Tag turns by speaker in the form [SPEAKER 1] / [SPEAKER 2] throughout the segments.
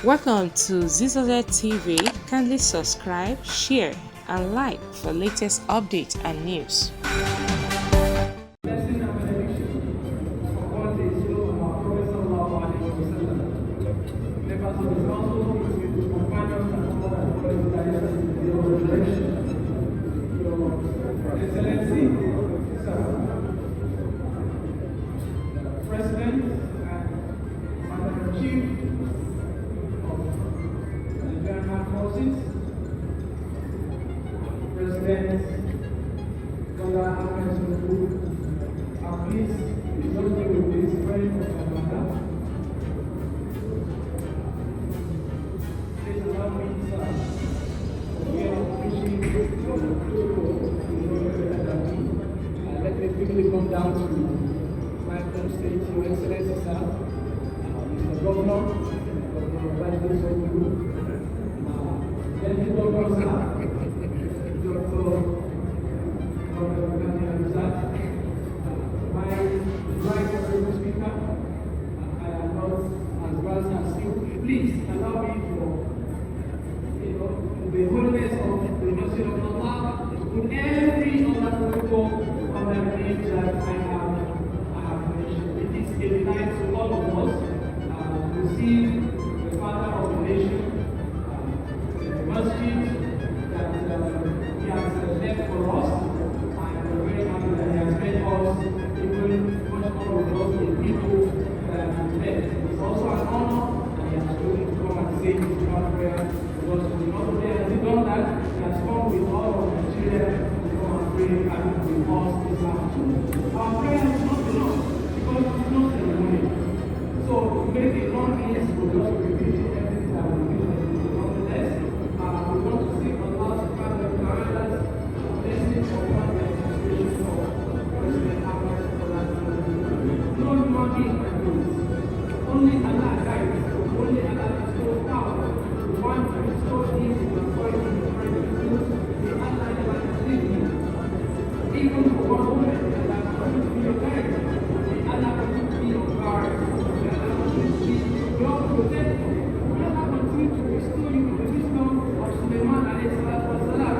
[SPEAKER 1] Welcome to ZZZ TV. Kindly subscribe, share, and like for latest updates and news.
[SPEAKER 2] Blessing and benediction upon the soul of our Prophet sallallahu alaihi wasallam. Members of his household, his companions, and all that follow his guidance in the day of resurrection. Your Excellency, Sir, the President and Commander-in-Chief of the Nigerian Armed Forces, President Bola Ahmed Tinubu, please indulge me with this prayer for my mother. Please allow me, sir, we are wishing you better than me. Let me quickly come down to my home state, Your Excellency, sir, Mr. Governor, Governor Vice President, let me welcome, sir, Dr. my right honorable speaker, I am not as well as you. Please allow me for the holiness of the mercy of Allah to put every other protocol on the name that I have mentioned. It is a delight to all of us to receive the Father of the nation, the masjid that he has left for us. I am very happy that he has made us even much more robust in people that we met. It's also an honor that he has chosen to come and say his prayer because not only has he done that, he has come with all of Nigeria to come and pray and with us this afternoon. Our prayer is not enough because it's not ceremonial. So to make a long list for just repeating everything that we do, nonetheless, we want to seek Allah subhanahu wa ta'ala's blessing upon the administration of President Ahmed no human being can do this. Only Allah guides. Only Allah bestows power. The one who bestows easy to avoid the different things. May Allah never leave you. Even for one moment, Allah continue to be your guide. May Allah continue to be your guard. May Allah continue to be your protector. May Allah continue to restore you with the wisdom of Sulaiman alayhi salatu wasalam,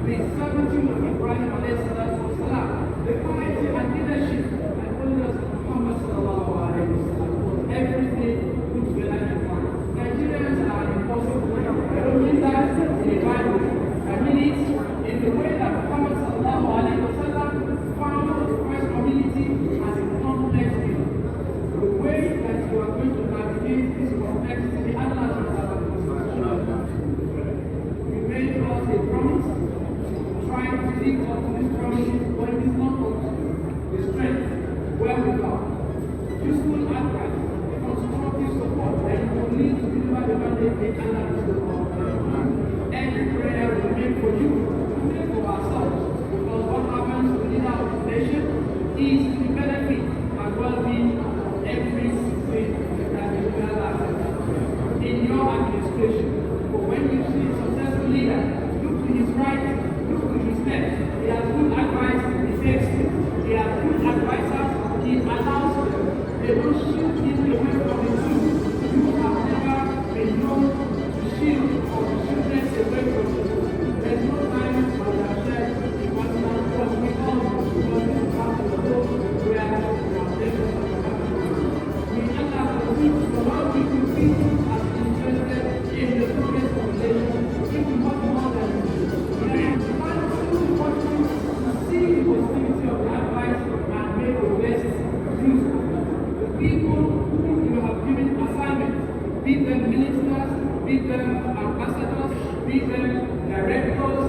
[SPEAKER 2] the servitude of Ibrahim alayhi salatu wasalam, the piety and leadership and holiness of Muhammad sallallahu alayhi wa sallam. Everything put together in one. Nigerians are impossible. I don't mean that in a bad way. I mean it in the way that Muhammad sallallahu alayhi wa sallam found the first community as a complex thing. The way that you are going to navigate this complexity, Allah we made us a promise, trying to live up to this promise, but it is not up to the strength, wherewithal, useful advice, constructive support that you will need to deliver the mandate that Allah has given us. Every prayer will make for you, to make for ourselves, because what happens to the leader of the nation is the benefit and well-being of every citizen that is in your administration. But when you see a successful leader, look to his right, look to his left. He has good advice, he takes it. He has good advisors, he allows them. They don't shield him away from the truth. You have never been known to shield or to shieldness away from the truth. There's no time for that shared in personal because we all know because this is part of the world where we are taken from the we Allah continue to surround you with people as interested in the progress of the nation, even much more than you. And I still want you to see the positivity of the advice and make the best use of it. The people whom you have given assignments, be them ministers, be them ambassadors, be them directors,